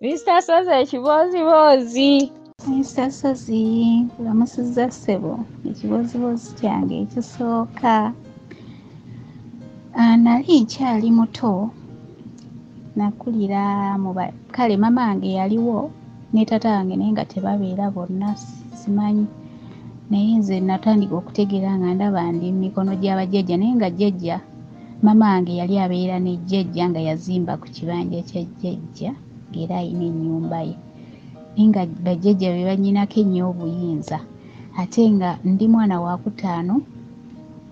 Mr. Sozi ekibozibozi. Mr. Sozi kulamusizza ssebo ekibozibozi kyange ekisooka. Nali nkyali muto nakulira kale mama wange yaliwo ne taata wange naye nga tebabeera bonna simanyi naye nze natandika okutegeera nga ndaba ndi mu mikono gy'abajjajja naye nga jjajja mama wange yali abeera ne jjajja nga yazimba ku kibanja kya jjajja ng'era ayina ennyumba ye naye nga bajjajja be bannyinako ennyo obuyinza ate nga ndi mwana wa kutaano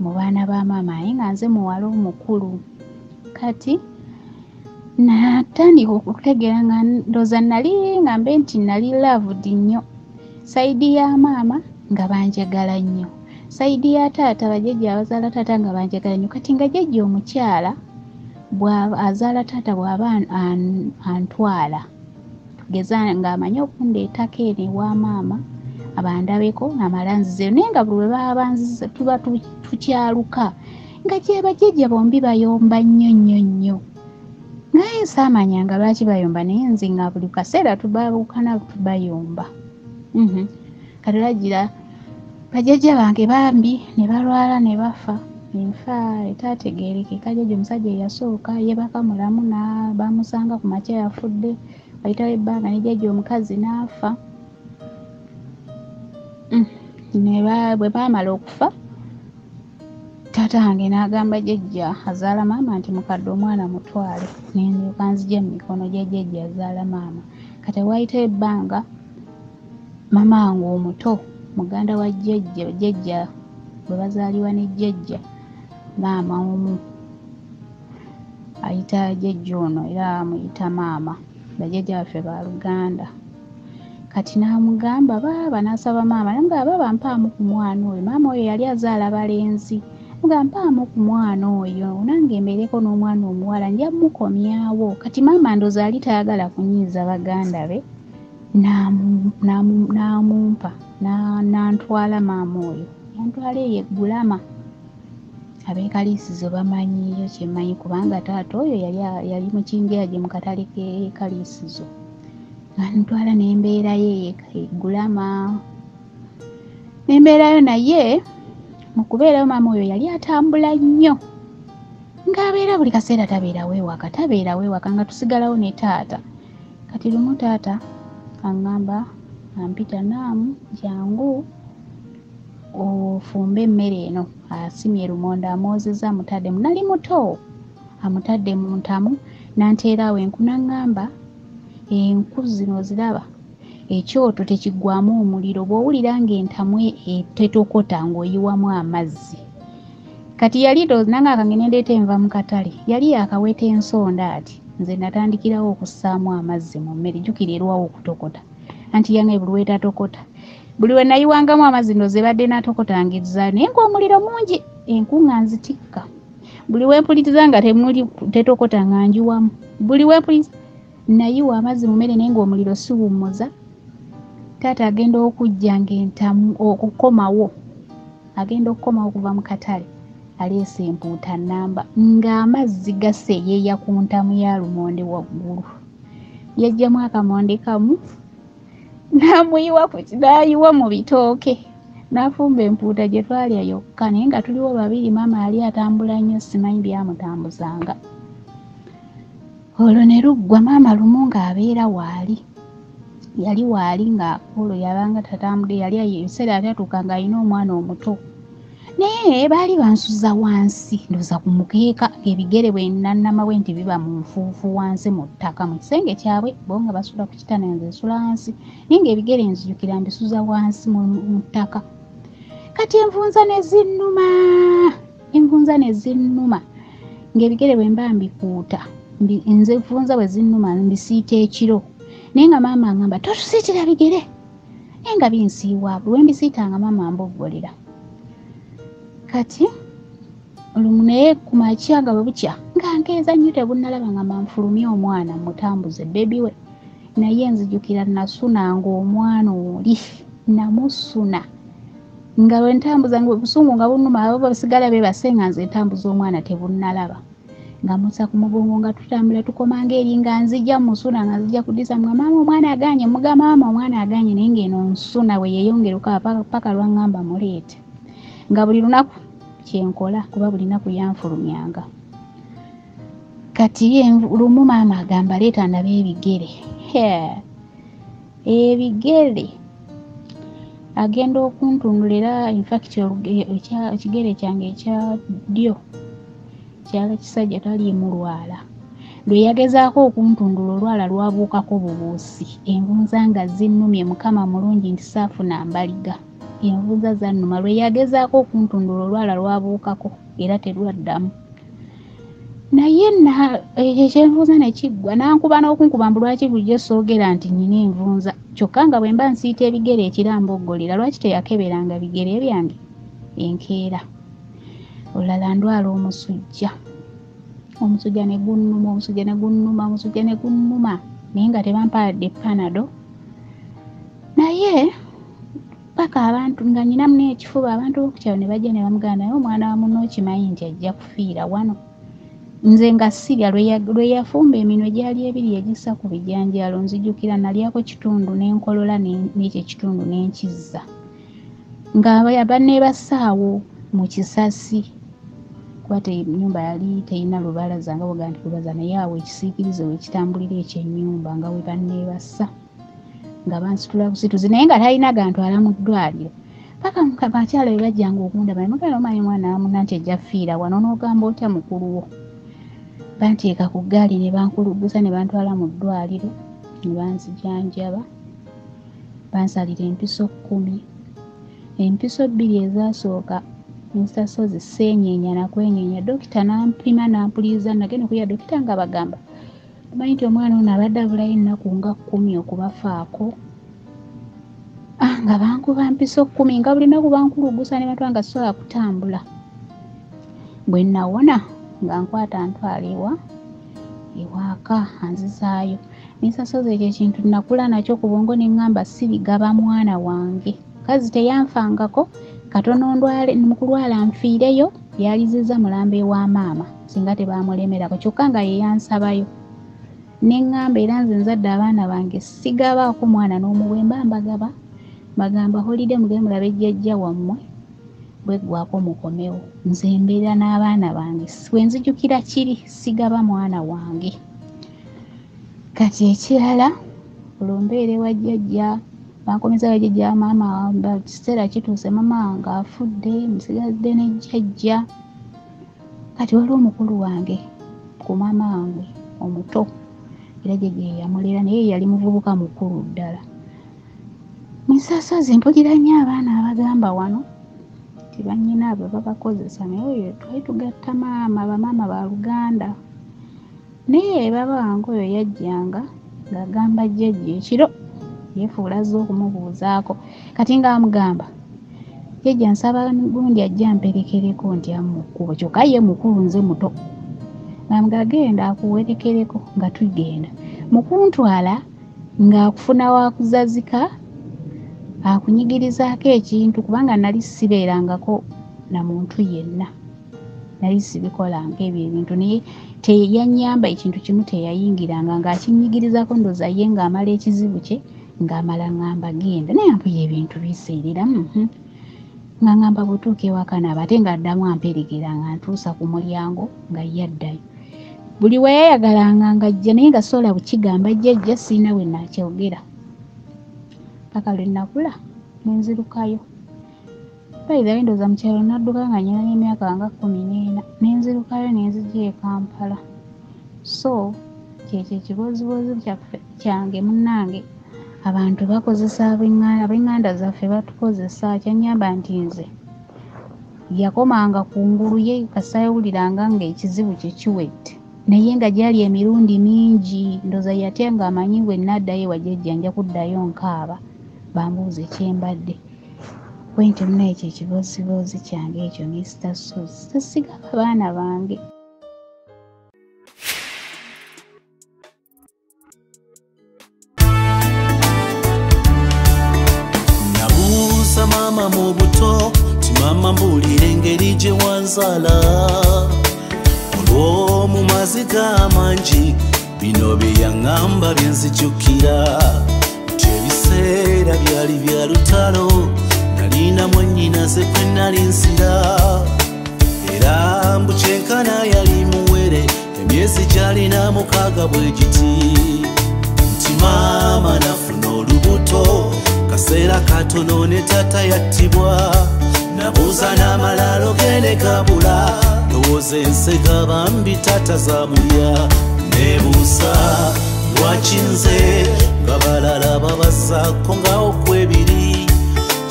mu baana ba maama naye nga nze muwala omukulu kati natandika okutegeera nga ndooza nali nga mbe nti nali loved nnyo sayidi ya maama nga banjagala nnyo sayidi ya taata bajjajja abazaala taata nga banjagala nnyo kati nga jjajja omukyala azaala taata bw'aba antwala tugeza ng'amanyi okundeetako eno ewa maama abandabeko amala nzizeyo naye nga buli lwe baba banzize tuba tukyaluka nga gye bajjajja bombi bayomba nnyo nnyo nnyo naye saamanyanga lwaki bayomba naye nze nga buli kaseera tubaawukana tubayomba kati lagira bajjajja bange bambi ne balwala ne bafa enfa etaategeerekeka jjajja omusajja eyasooka yeebaka mulamu bamusanga ku makya yafudde wayitawo ebbanga ne jjajja omukazi n'afa bwe baamala okufa taata wange n'agamba jjajja azaala maama nti mukadde omwana mutwale nendyoka nzija mu mikono gya jjajja azaala maama kati wayitawo ebbanga maama wange omuto muganda wa jjajja bwe bazaalibwa ne jjajja maama omu ayita jjajja ono era amuyita maama bajjajja baffe ba Luganda kati n'amugamba baaba n'asaba maama namugamba baaba mpaamu ku mwana oyo maama oyo yali azaala balenzi mugamba mpaamu ku mwana oyo nange mbeereko n'omwana omuwala nja mukomyawo kati maama ndooza ali tayagala kunyiiza baganda be n'amumpa n'antwala maama oyo yantwala eyo eggulama ab'ekaliisizo bamanyiyo kyemmanyi kubanga taata oyo yali mukingerage mu katale k'ekaliisizo ntwala n'embeerayo eggulama n'embeerayo naye mu kubeerayo maama oyo yali atambula nnyo ng'abeera buli kaseera tabeerawo ewaka nga tusigalawo ne taata kati lumu taata aŋŋamba ampita naamu jangu ofumbe emmere eno asimye lumonde amwozeza amutaddemu nali muto amutadde mu ntamu n'anteerawo enku n'aŋŋamba enku zino ziraba ekyoto tekiggwamu omuliro bw'owulira ng'entamu tetokota ng'oyiwamu amazzi kati yali nange akangene ndeeta enva mu katale yali yakaweta ensonda ati nze natandikirawo okussaamu amazzi mu mmere jjukira erwawo okutokota anti yange buli wetatokota buli we nayiwangamu amazzi ndooza ebadde natokotangiriza naye ng'omuliro mungi enku nga nzitikka buli wempuliriza nga tetokota nga njiwamu buli wempuliriza nayiwa amazzi mu mmere naye ng'omuliro siwummuza taata agenda okujja ng'entamu okukomawo okuva mu katale aleese empuuta nnamba ng'amazzi gaseeyeeya ku ntamu ya lumonde waggulu yaggyamu akamonde kamu n'ayiwa mu bitooke n'afumba empuuta gye twalya yokka naye nga tuliwo babiri maama yali atambula nnyo simanyi byamutambuzanga olwo ne luggwa maama lumu ng'abeera waali yali waali ng'olwo yabanga tatambudde yali ebiseera atyatuuka ng'alina omwana omuto naye baali bansuza wansi ndooza ku mukeeka ebigere bwe nannama bwe nti biba mu nfuufu wansi mu ttaka mu kisenge kyabwe bo nga basula ku kitanda nze nsula wansi naye ng'ebigere nzijukira mbisuza wansi mu ttaka kati envunza ne zinnuma ng'ebigere bwe mba mbikuuta nze envunza bwe zinnuma mbisiita ekiro naye nga maama aŋŋamba totusiitira bigere naye nga binsiiwa buli we mbisiitanga maama amboggolera kati olumu naye ku makya nga bwe bukya nga nkeeza nnyo tebunnalaba nga manfulumye omwana mutambuze bebi we naye nzijukira nasunanga omwana oli namusuna nga bwe ntambuza nga obusungu nga bunnuma abo basigala beebase nga nze ntambuza omwana tebunnalaba nga musa ku mugongo nga tutambula tukomanga eri nga nzija musuna nga nzija kudisa mama omwana aganye mugamba mama omwana aganye naye ng'eno nsuna we yeeyongera okaba paka lwangamba muleete nga buli lunaku kyenkola kuba buli naku yanfulumyanga. Kati lumu maama agamba leeta ndaba ebigere. Ebigere agenda okuntundulira infact ekigere kyange ekya ddyo kyala kisajja tali mulwala lwe yagezaako okuntundula olwala lwabuukako bubuusi envunza nga zinnumye mukama mulungi nti saafuna mbaliga envunza zannuma lwe yagezaako okuntundula olwala lwabuukako era terwaddamu naye ekyenvunza nekiggwa nankuba n'okunkuba mbu lwaki bulijjo soogera nti nnina envunza kyokka nga bwe mba nsiita ebigere ekiramboggolera lwaki teyakeberanga bigere byange enkeera olala ndwala omusujja ne gunnuma naye nga tebampadde panado naye paka abantu nga nyinamu n'ekifuba abantu b'okukyalo ne bajja ne bamugamba naye omwana wa munno okimanyi nti ajja kufiira wano nze nga sirya lwe yafumba eminwe gyali ebiri egissa ku bijanjaalo nzijukira nalyako kitundu n'enkolola n'ekyo ekitundu n'enkizza nga banne basaawo mu kisasi kuba ennyumba yali terina lubalaza nga bwogamba nti lubalaza naye awo ekisiikirize wekitambulira ekyennyumba nga we banneebasa nga bansitula busituzi naye nga talina gantwala mu ddwaliro paka bakyala we bajjanga okundaba mugala omanyi mwana wa munna nti ejja fiira wano n'ogamba otya mukulu wo banteeka ku ggaali ne bankulugusa ne bantwala mu ddwaliro ne banzijanjaba bansalira empiso 10 empiso 2 ezasooka nsasozi seenyeenya nakwenyenya dokita nampima nampuliriza nagenda okuya dokita nga bagamba omanyi nti omwana ono abadde abulayo ennaku nga 10 okubafaako nga bankuba mpiso 10 nga buli naku bankulugusa ne batwala nga sobola kutambula bwe nawona nga nkwata ntwalibwa ewaaka anzizaayo n'ensasozi ekyo ekintu nakula nakyo ku bwongo ne ŋŋamba sibigaba mwana wange kazi teyanfangako katono ndwale mukulwala nfiireyo yaliziza mulambe wa maama singa tebamulemerako kyokka nga yeyansabayo ne ŋŋamba era nze nzadde abaana bange sigabaako mwana n'omuwemba mbagaba bagamba holide mugende mulabe jjajja wammwe bweggwako mukomewo nze mbeera n'abaana bange wenzijukira kiri sigaba mwana wange. Kati ekirala olumbeere wa jjajja bankomeza wa jjajja maama kiseera kituuse maama nga afudde musigadde ne jjajja kati waliwo omukulu wange ku maama wange omuto era jjajja yamulera naye yali muvubuka mukulu ddala misasozi mpulira nnyo abaana abagamba wano bannyina abo babakozesa naye oyo twali tugatta maama bamaama ba Luganda naye baba wange oyo yajjanga ng'agamba jjajja ekiro yeefuula azze okumubuuzaako kati ng'amugamba jjajja nsaba gundi ajja mperekereko nti amukubo kyokka ye mukulu nze muto ng'amugamba genda akuwerekereko nga tugenda mukuntwala ng'akufuna wakuzazika akunyigirizaako ekintu kubanga nali sibeerangako na muntu yenna nali sibikolanga ebyo ebintu naye teyanyamba ekintu kimu teyayingiranga ng'akinyigirizaako ndoza ye ng'amala ekizibu kye ng'amala ngamba genda naye ampuya ebintu biseerera nga ngamba butuuka ewaka naaba ate ng'addamu amperekera nga ntuusa ku mulyango nga yaddayo buli we yayagalanga ng'ajja naye nga sola bukigamba jjajja siina we naakyogera paka lwe nakula nenzirukayo bayira windoza mu kyalo nadduka nga nyina n'emyaka nga 14 nenzirukayo nenzijja e Kampala so kyekyo ekibozibozi kyange munnange abantu bakozesa ab'enganda zaffe batukozesa kyanyamba nti nze yakomanga ku ngulu ye kasayawuliranga ng'ekizibu kye kiwedde naye nga gyali emirundi mingi ndoza yatya ng'amanyi bwe naddayo wajjajja nja kuddayo nkaaba bambuuze kyembadde bwenti muna ekyo ekibozibozi kyange ekyo Mr. Suze tesigaba baana bange. Nabuuza maama mu buto ti maama mbuulira engeri gye wanzaala mu maziga amangi bino bye yaŋŋamba bye nzijukira nti ebiseera byali bya lutalo nalina mwannyinaze kwe nali nsira era mbu kyenkana yali muwere emyezi gyalina 6 bwe giti nti maama nafuna olubuto kaseera katono ne tata yattibwa nabuuza n'amalaalo gene gabula ndowooza ensega bambi tata zamulya nebuusa lwaki nze nga balala babasaako ngawo kwebiri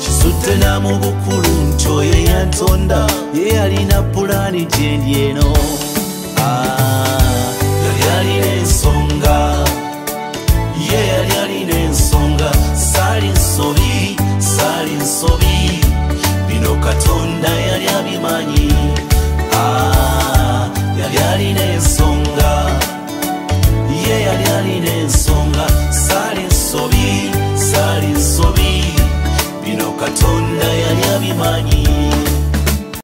kisudde namu bukulu nti oyo yantonda ye yalina pulaani gyendi eno yali alina ensonga ye